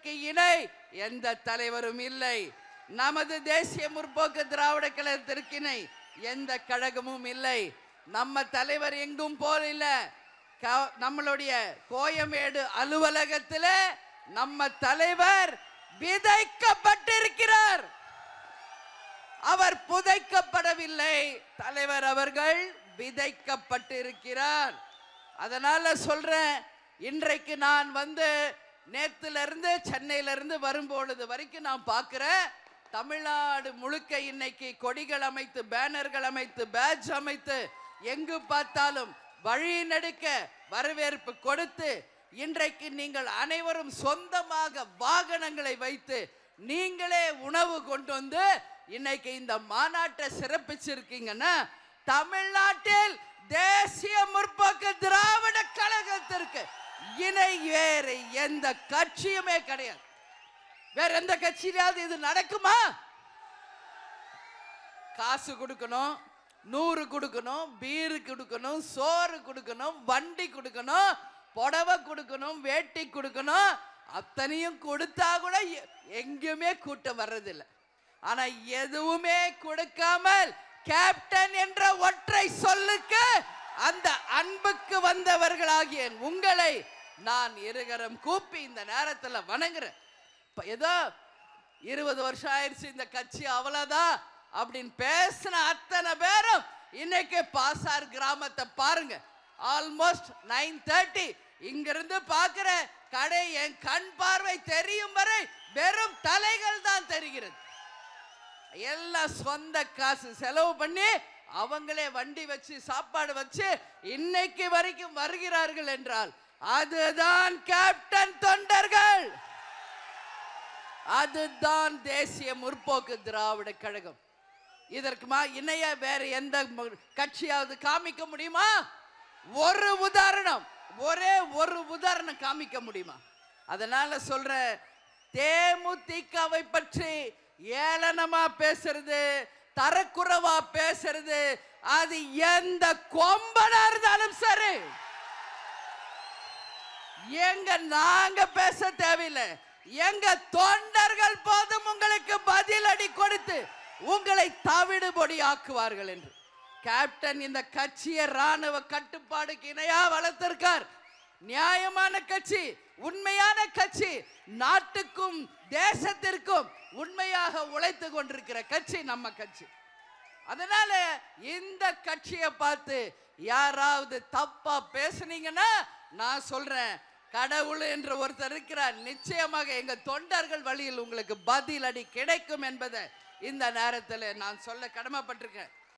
தலைவருக்கு இணை எந்த தலைவரும் இல்லை. நமது தேசிய முற்போக்கு திராவிட கழகத்திற்கு இணை எந்த கழகமும் இல்லை. நம்ம தலைவர் எங்கும் போல நம்மளுடைய கோயம்பேடு அலுவலகத்தில் நம்ம தலைவர் விதைக்கப்பட்டிருக்கிறார். அவர் புதைக்கப்படவில்லை. தலைவர் அவர்கள் விதைக்கப்பட்டிருக்கிறார். அதனால சொல்றேன், இன்றைக்கு நான் நேத்துல இருந்து சென்னையில இருந்து வரும்பொழுது வரைக்கும் நான் பார்க்கிறேன், தமிழ்நாடு முழுக்க இன்னைக்கு கொடிகள் அமைத்து, பேனர்கள் அமைத்து, பேட்ஜ் அமைத்து, எங்கு பார்த்தாலும் வழி நடுக்க வரவேற்பு கொடுத்து, இன்றைக்கு நீங்கள் அனைவரும் சொந்தமாக வாகனங்களை வைத்து நீங்களே உணவு கொண்டு வந்து இன்னைக்கு இந்த மாநாட்டை சிறப்பிச்சிருக்கீங்கன்னா, தமிழ்நாட்டில் தேசிய முற்போக்கு திராவிட கழகத்திற்கு இணை வேறு எந்த கட்சியுமே கிடையாது. வேற எந்த கட்சியிலாவது இது நடக்குமா? காசு கொடுக்கணும், 100 கொடுக்கணும், பீரு கொடுக்கணும், சோறு கொடுக்கணும், வண்டி கொடுக்கணும், புடவை கொடுக்கணும், வேட்டி கொடுக்கணும். அத்தனையும் கொடுத்தா கூட எங்கேயுமே கூட்டம் வர்றதில்லை. ஆனா எதுவுமே கொடுக்காமல் கேப்டன் என்ற ஒற்றை சொல்லுக்கு அந்த அன்புக்கு வந்தவர்களாகிய உங்களை நான் இருகரம் கூப்பி இந்த நேரத்தில் வணங்குறேன். ஏதோ 20 வருஷம் ஆயிடுச்சு இந்த கட்சி அவ்வளவுதான் அப்படின்னு பேசின அத்தனை பேரும் இன்னைக்கு பாசார் கிராமத்தை பாருங்க. ஆல்மோஸ்ட் 9:30 இங்கிருந்து பார்க்கிற கடை என் கண் பார்வை தெரியும் வரை வெறும் தலைகள் தான் தெரிகிறது. எல்லாம் சொந்த காசு செலவு பண்ணி அவங்களே வண்டி வச்சு சாப்பாடு வச்சு இன்னைக்கு வரைக்கும் வருகிறார்கள் என்றால் அதுதான் கேப்டன் தொண்டர்கள், அதுதான் தேசிய முற்போக்கு திராவிட கழகம். இதற்கு இணைய வேற எந்த கட்சியாவது காமிக்க முடியுமா? ஒரு உதாரணம், ஒரே ஒரு உதாரணம் காமிக்க முடியுமா? அதனால சொல்ற, தேமுதிகவை பற்றி ஏளனமா பேசுறது, தரக்குறைவா பேசுறது, அது எந்த கொம்பனா இருந்தாலும் சரி, எங்க நாங்க பேச தேவையில்லை, எங்க தொண்டர்கள் போதும் உங்களுக்கு பதிலடி கொடுத்து உங்களை தவிடுபொடி ஆக்குவார்கள் என்று. கேப்டன் இந்த கட்சியை ராணுவ கட்டுப்பாடுக்கு இணையா வளர்த்திருக்கார். நியாயமான கட்சி, உண்மையான கட்சி, நாட்டுக்கும் தேசத்திற்கும் உண்மையாக உழைத்து கொண்டிருக்கிற கட்சி நம்ம கட்சி. அதனால இந்த கட்சியை பார்த்து யாராவது தப்பா பேசுனீங்கன்னா நான் சொல்றேன், கடவுள் என்று ஒருத்தர் இருக்கிறார், நிச்சயமாக எங்க தொண்டர்கள் வழியில் உங்களுக்கு பதிலடி கிடைக்கும் என்பதை இந்த நேரத்தில் நான் சொல்ல கடமைப்பட்டிருக்கேன்.